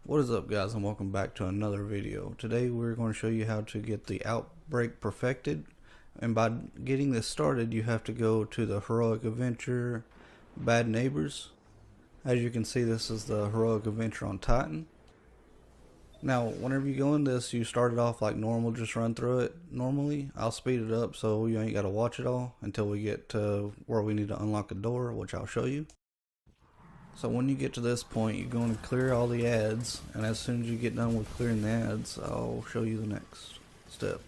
What is up, guys, and welcome back to another video. Today we're going to show you how to get the Outbreak Perfected, and by getting this started you have to go to the Heroic Adventure Bad Neighbors. As you can see, this is the Heroic Adventure on Titan. Now whenever you go in this, you start it off like normal, just run through it normally. I'll speed it up so you ain't got to watch it all until we get to where we need to unlock a door, which I'll show you. So when you get to this point, you're going to clear all the ads, and as soon as you get done with clearing the ads, I'll show you the next step.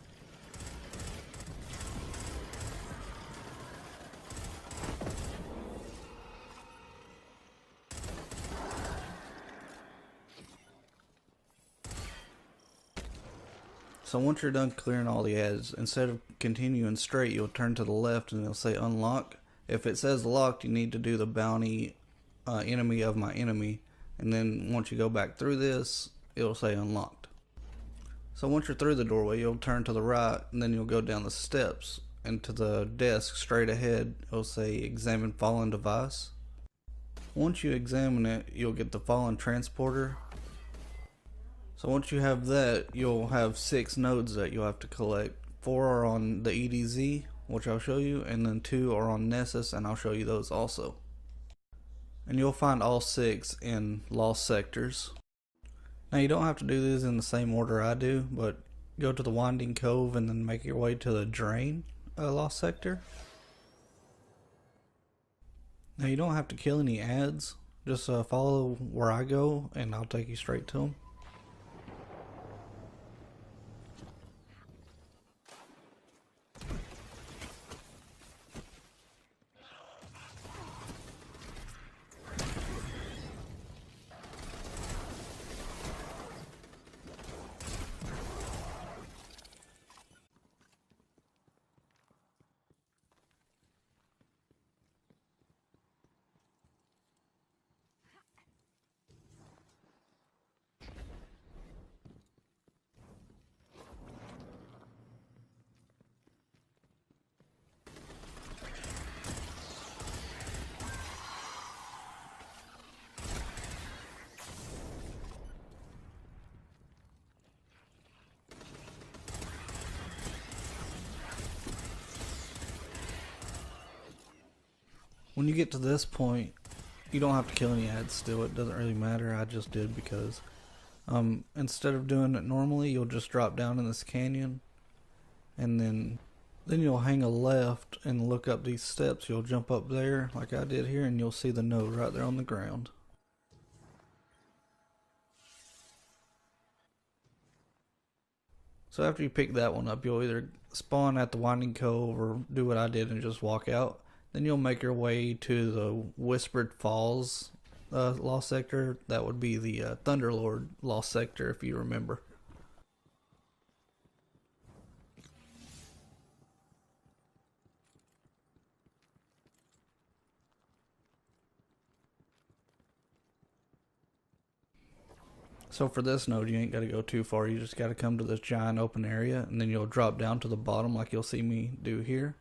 So once you're done clearing all the ads, instead of continuing straight, you'll turn to the left and it'll say unlock. If it says locked, you need to do the bounty enemy of my enemy, and then once you go back through this, it'll say unlocked. So once you're through the doorway, you'll turn to the right, and then you'll go down the steps, and to the desk straight ahead it'll say examine fallen device. Once you examine it, you'll get the fallen transporter. So once you have that, you'll have 6 nodes that you'll have to collect. 4 are on the EDZ, which I'll show you, and then 2 are on Nessus, and I'll show you those also. And you'll find all 6 in lost sectors. Now you don't have to do these in the same order I do, but go to the Winding Cove and then make your way to the Drain lost sector. Now you don't have to kill any ads, just follow where I go and I'll take you straight to them. When you get to this point, you don't have to kill any ads still, it doesn't really matter. I just did because instead of doing it normally, you'll just drop down in this canyon, and then you'll hang a left and look up these steps. You'll jump up there like I did here, and you'll see the node right there on the ground. So after you pick that one up, you'll either spawn at the Winding Cove or do what I did and just walk out. Then you'll make your way to the Whispered Falls lost sector. That would be the Thunderlord lost sector, if you remember. So for this node, you ain't got to go too far. You just got to come to this giant open area, and then you'll drop down to the bottom like you'll see me do here.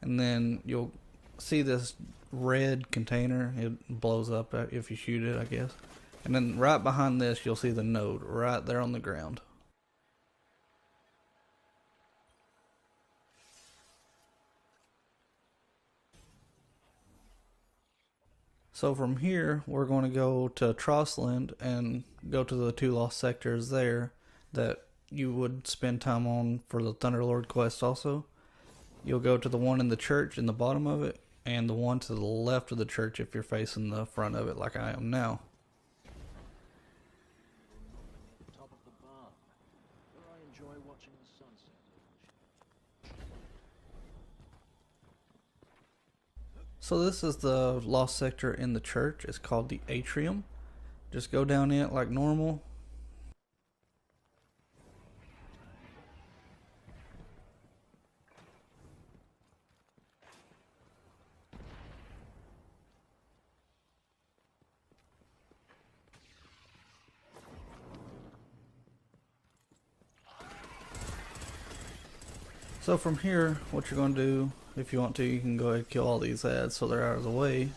And then you'll see this red container. It blows up if you shoot it, I guess. And then right behind this, you'll see the node right there on the ground. So from here, we're going to go to Trossland and go to the 2 lost sectors there that you would spend time on for the Thunderlord quest also. You'll go to the one in the church in the bottom of it, and the one to the left of the church if you're facing the front of it like I am now. Top of the barn, where I enjoy watching the sunset. So this is the lost sector in the church. It's called the Atrium. Just go down it like normal. So from here, what you're going to do, if you want to, you can go ahead and kill all these ads so they're out of the way.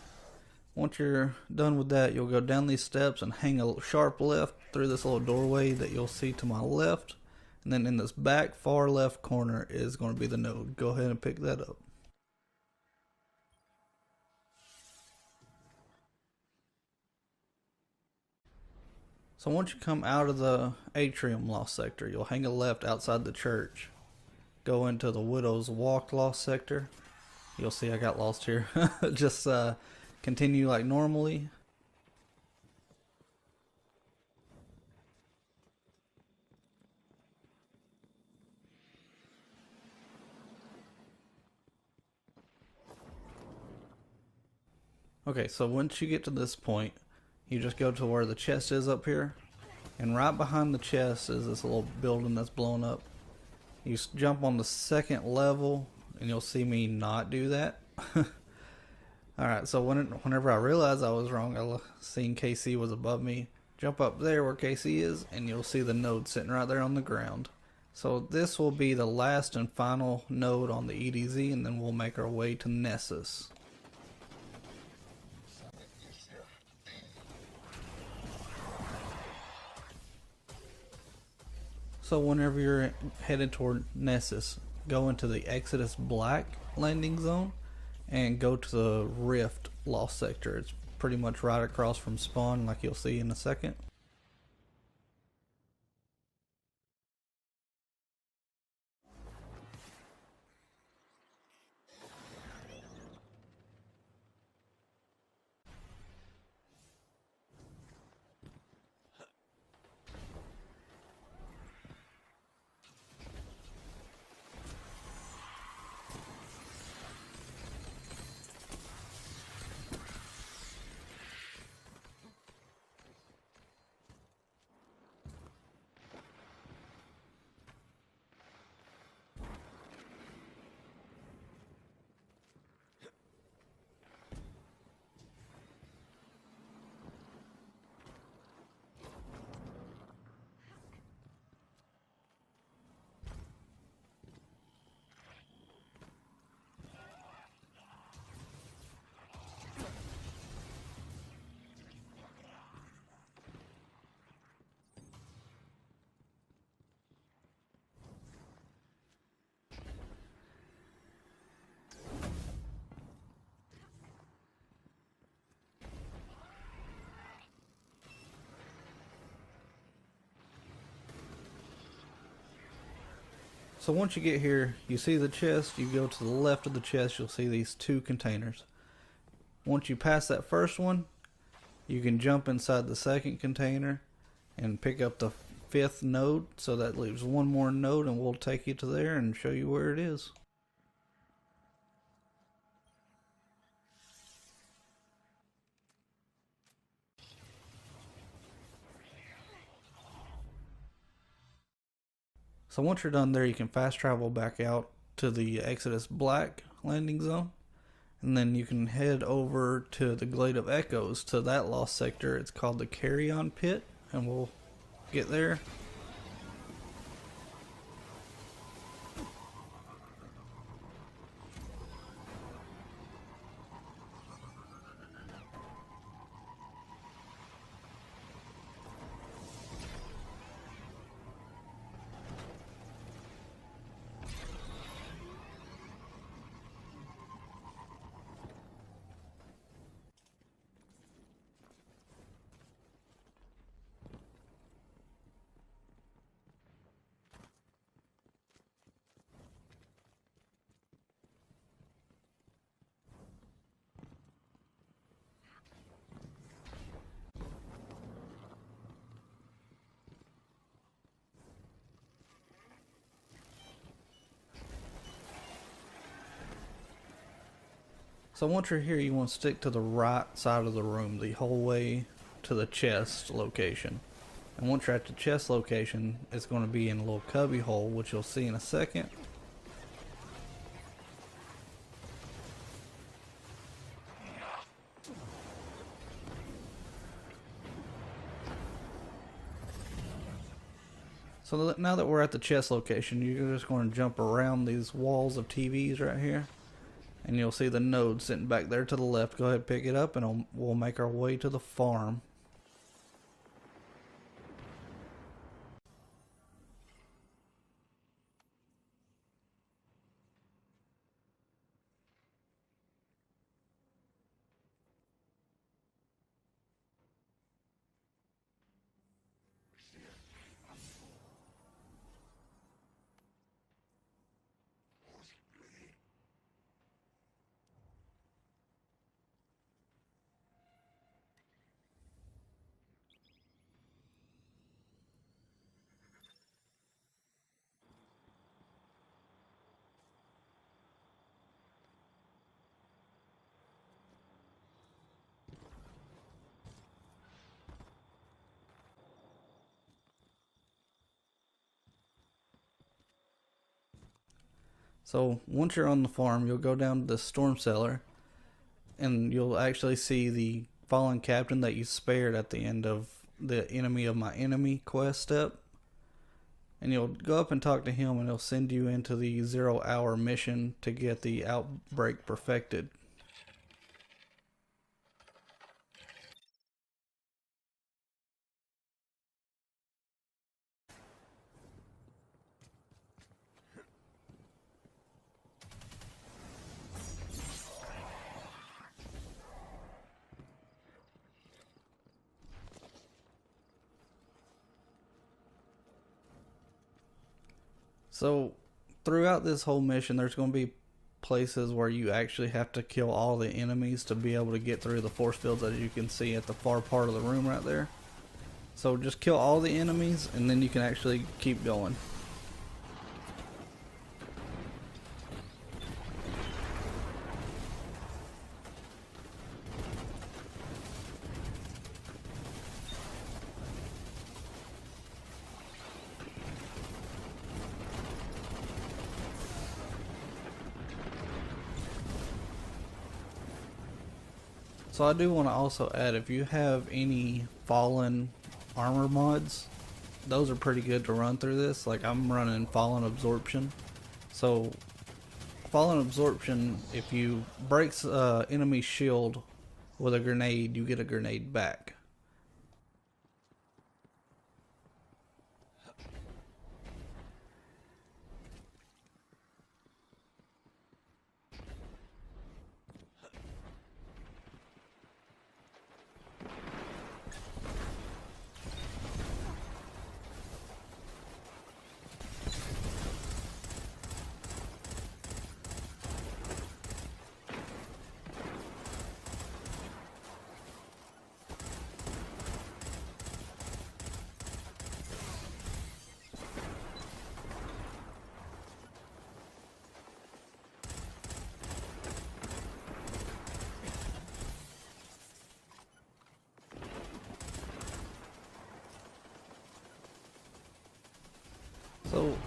Once you're done with that, you'll go down these steps and hang a sharp left through this little doorway that you'll see to my left. And then in this back far left corner is going to be the node. Go ahead and pick that up. So once you come out of the atrium lost sector, you'll hang a left outside the church. Go into the Widow's Walk lost sector. You'll see I got lost here. Just continue like normally. Okay, so once you get to this point, you just go to where the chest is up here, and right behind the chest is this little building that's blown up. You jump on the second level, and you'll see me not do that. Alright, so whenever I realized I was wrong, I seen KC was above me. Jump up there where KC is, and you'll see the node sitting right there on the ground. So this will be the last and final node on the EDZ, and then we'll make our way to Nessus. So whenever you're headed toward Nessus, go into the Exodus Black landing zone and go to the Rift lost sector. It's pretty much right across from spawn, like you'll see in a second. So once you get here, you see the chest, you go to the left of the chest, you'll see these two containers. Once you pass that first one, you can jump inside the second container and pick up the 5th node, so that leaves one more node, and we'll take you to there and show you where it is. So once you're done there, you can fast travel back out to the Exodus Black landing zone, and then you can head over to the Glade of Echoes, to that lost sector. It's called the Carrion Pit, and we'll get there. So once you're here, you want to stick to the right side of the room the whole way to the chest location. And once you're at the chest location, it's going to be in a little cubby hole, which you'll see in a second. So now that we're at the chest location, you're just going to jump around these walls of TVs right here. and you'll see the node sitting back there to the left. Go ahead, pick it up, and we'll make our way to the farm. So once you're on the farm, you'll go down to the storm cellar, and you'll actually see the fallen captain that you spared at the end of the enemy of my enemy quest step. And you'll go up and talk to him, and he'll send you into the 0-hour mission to get the Outbreak Perfected. So throughout this whole mission, there's going to be places where you actually have to kill all the enemies to be able to get through the force fields, as you can see at the far part of the room right there. So just kill all the enemies, and then you can actually keep going. So I do want to also add, if you have any fallen armor mods, those are pretty good to run through this. Like, I'm running fallen absorption. So fallen absorption, if you break enemy shield with a grenade, you get a grenade back. So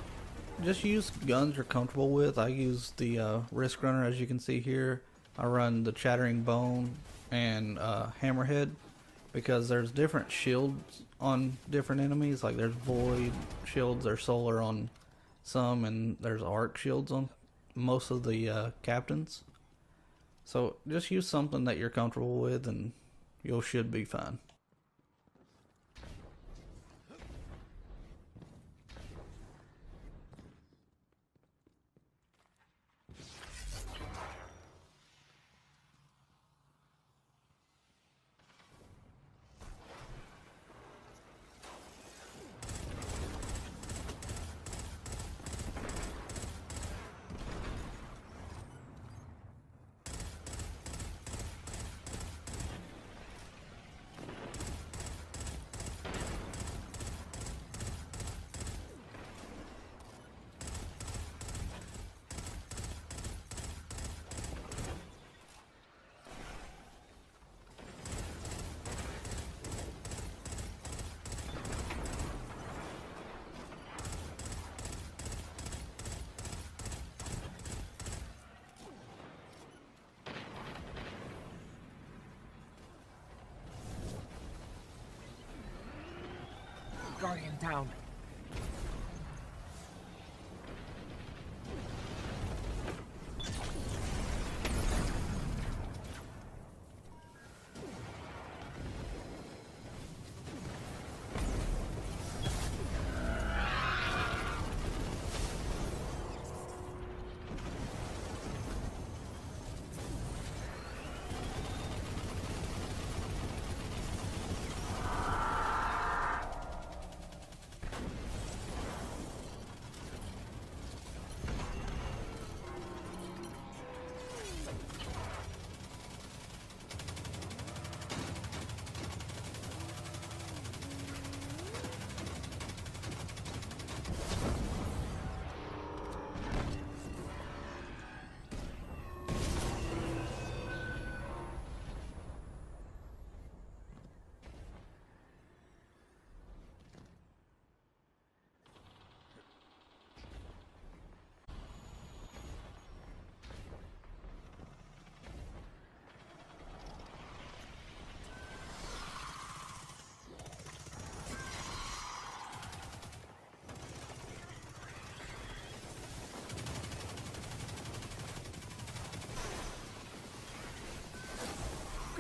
just use guns you're comfortable with. I use the Risk Runner, as you can see here. I run the Chattering Bone and Hammerhead, because there's different shields on different enemies. Like, there's Void shields, there's Solar on some, and there's Arc shields on most of the captains. So just use something that you're comfortable with, and you should be fine. Guardian down.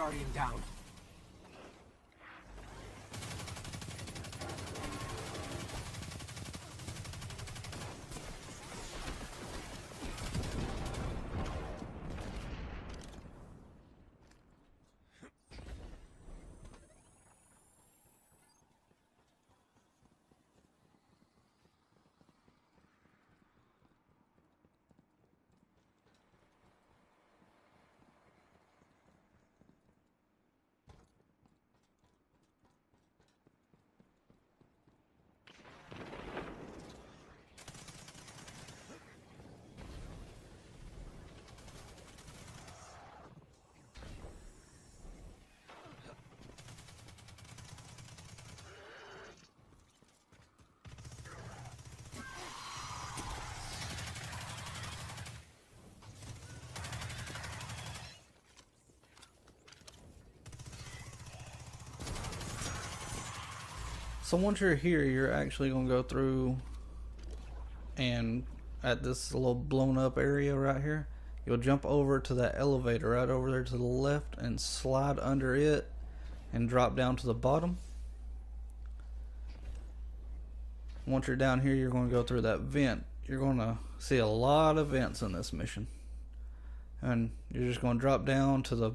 Guardian down. So once you're here, you're actually going to go through and at this little blown up area right here, you'll jump over to that elevator right over there to the left and slide under it and drop down to the bottom. Once you're down here, you're going to go through that vent. You're going to see a lot of vents in this mission. And you're just going to drop down to the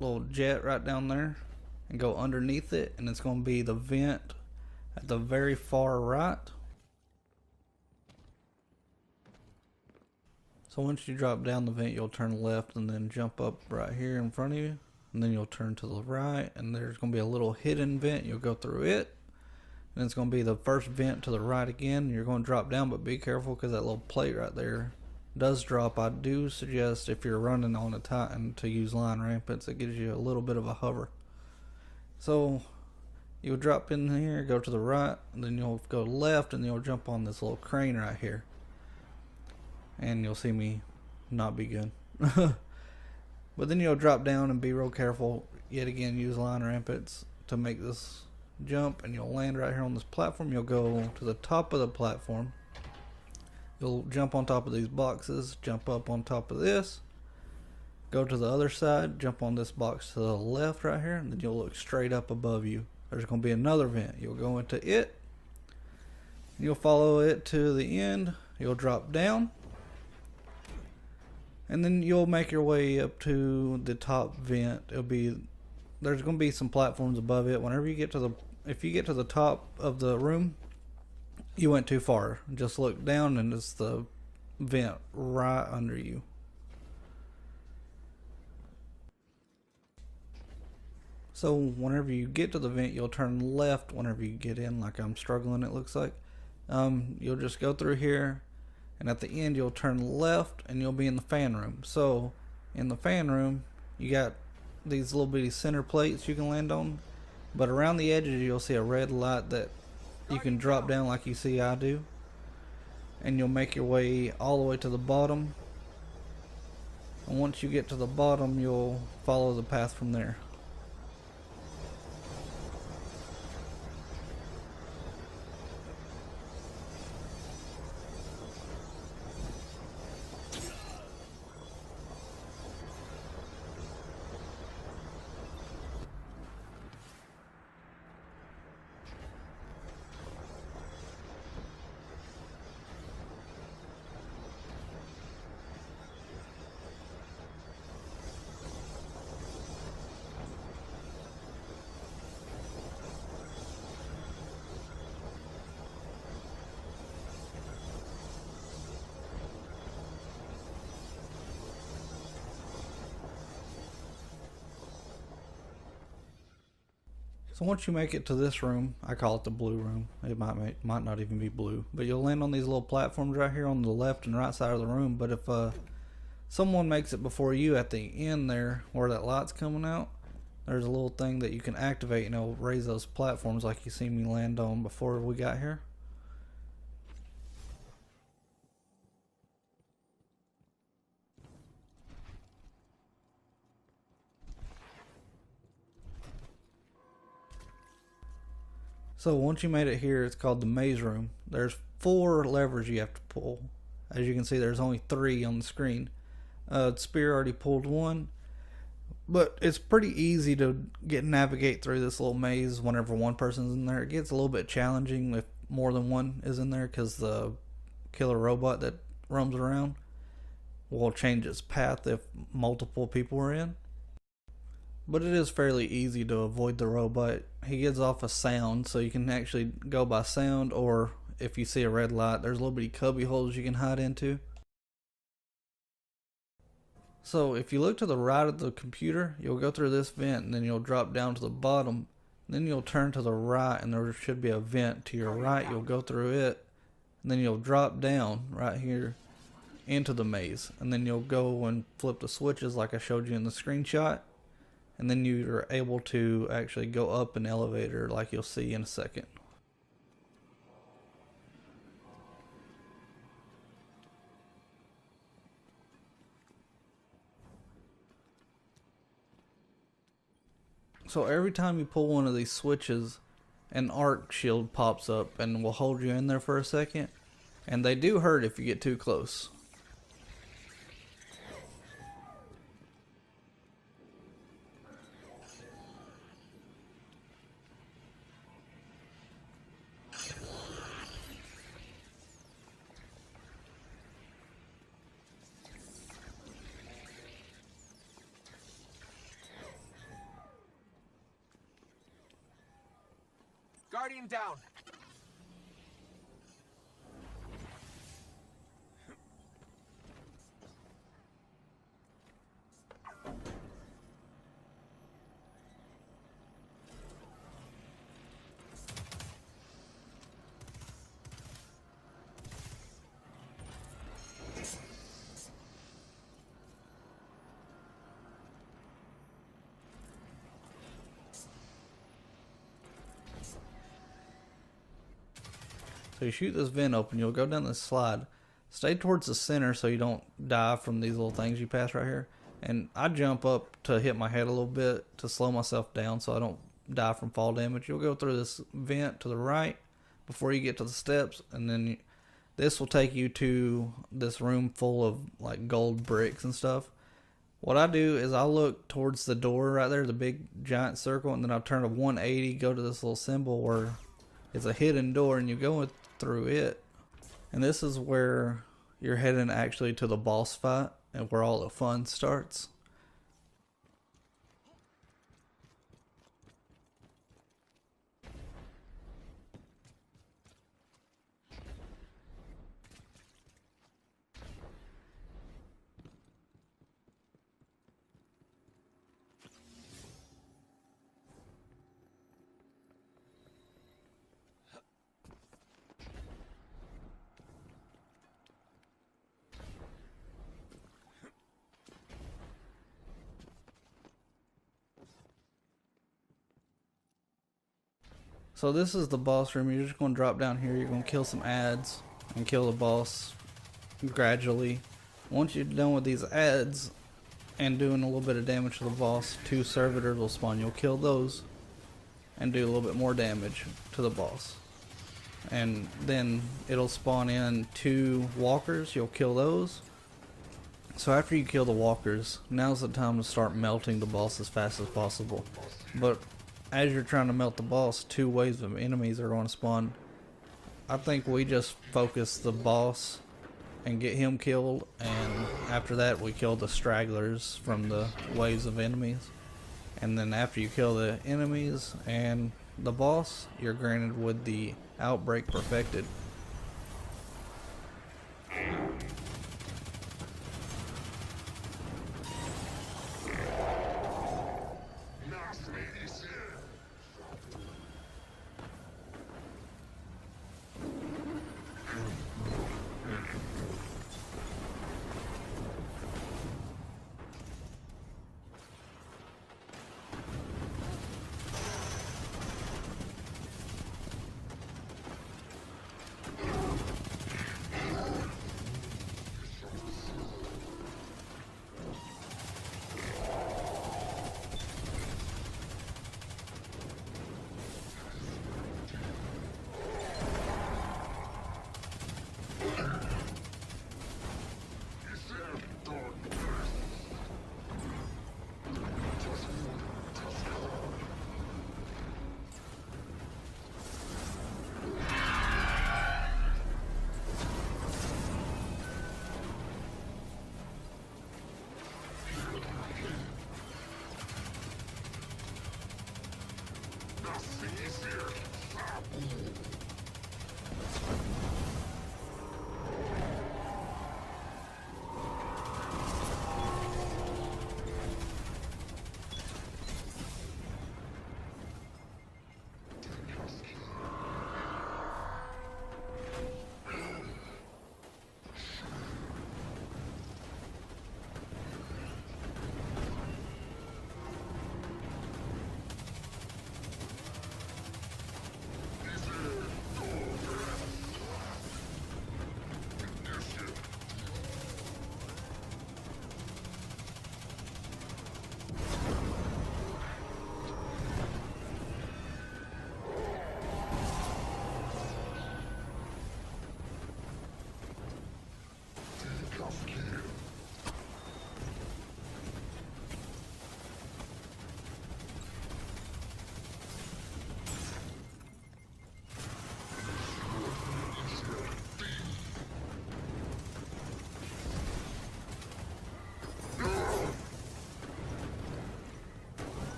little jet right down there and go underneath it, and it's going to be the vent at the very far right. So once you drop down the vent, you'll turn left and then jump up right here in front of you, and then you'll turn to the right, and there's going to be a little hidden vent. You'll go through it, and it's going to be the first vent to the right again. You're going to drop down, but be careful because that little plate right there does drop. I do suggest if you're running on a Titan to use line rampants. It gives you a little bit of a hover. So you'll drop in here, go to the right, and then you'll go left, and you'll jump on this little crane right here. And you'll see me not be good. But then you'll drop down and be real careful. Yet again, use line rampants to make this jump, and you'll land right here on this platform. You'll go to the top of the platform. You'll jump on top of these boxes, jump up on top of this, go to the other side, jump on this box to the left right here, and then you'll look straight up above you. There's going to be another vent. You'll go into it. You'll follow it to the end. You'll drop down. And then you'll make your way up to the top vent. There's going to be some platforms above it. If you get to the top of the room, you went too far. Just look down and it's the vent right under you. So whenever you get to the vent, you'll turn left whenever you get in, like I'm struggling, it looks like. You'll just go through here, and at the end you'll turn left and you'll be in the fan room. So in the fan room, you got these little bitty center plates you can land on, but around the edges you'll see a red light that you can drop down like you see I do, and you'll make your way all the way to the bottom. And once you get to the bottom, you'll follow the path from there. So once you make it to this room, I call it the blue room. It might not even be blue, but you'll land on these little platforms right here on the left and right side of the room. But if someone makes it before you at the end there, where that light's coming out, there's a little thing that you can activate, and it'll raise those platforms like you see me land on before we got here. So once you made it here, it's called the maze room. There's 4 levers you have to pull. As you can see, there's only 3 on the screen. Spear already pulled 1. But it's pretty easy to navigate through this little maze whenever one person's in there. It gets a little bit challenging if more than one is in there, because the killer robot that roams around will change its path if multiple people are in. But it is fairly easy to avoid the robot. He gives off a sound, so you can actually go by sound, or if you see a red light, there's little bitty cubby holes you can hide into. So if you look to the right of the computer, you'll go through this vent, and then you'll drop down to the bottom. Then you'll turn to the right, and there should be a vent to your right. You'll go through it, and then you'll drop down right here into the maze. And then you'll go and flip the switches like I showed you in the screenshot. And then you're able to actually go up an elevator like you'll see in a second. So every time you pull one of these switches, an arc shield pops up and will hold you in there for a second. And they do hurt if you get too close. Guardian down. So you shoot this vent open, you'll go down this slide. Stay towards the center so you don't die from these little things you pass right here. And I jump up to hit my head a little bit to slow myself down so I don't die from fall damage. You'll go through this vent to the right before you get to the steps, and then this will take you to this room full of like gold bricks and stuff. What I do is I look towards the door right there, the big giant circle, and then I'll turn a 180, go to this little symbol where it's a hidden door, and you go through it. And this is where you're heading actually to the boss fight and where all the fun starts. So this is the boss room. You're just going to drop down here. You're going to kill some ads and kill the boss gradually. Once you're done with these ads and doing a little bit of damage to the boss, 2 servitors will spawn. You'll kill those and do a little bit more damage to the boss. And then it'll spawn in 2 walkers. You'll kill those. So after you kill the walkers, now's the time to start melting the boss as fast as possible. But as you're trying to melt the boss, 2 waves of enemies are going to spawn. I think we just focus the boss and get him killed, and after that we kill the stragglers from the waves of enemies. And then after you kill the enemies and the boss, you're granted with the Outbreak Perfected.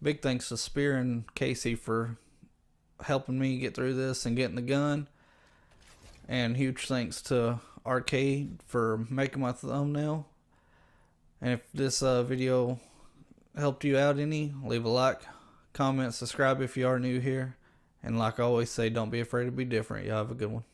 Big thanks to Spear and Casey for helping me get through this and getting the gun. And huge thanks to Arcade for making my thumbnail. And if this video helped you out any, leave a like, comment, subscribe if you are new here. And like I always say, don't be afraid to be different. Y'all have a good one.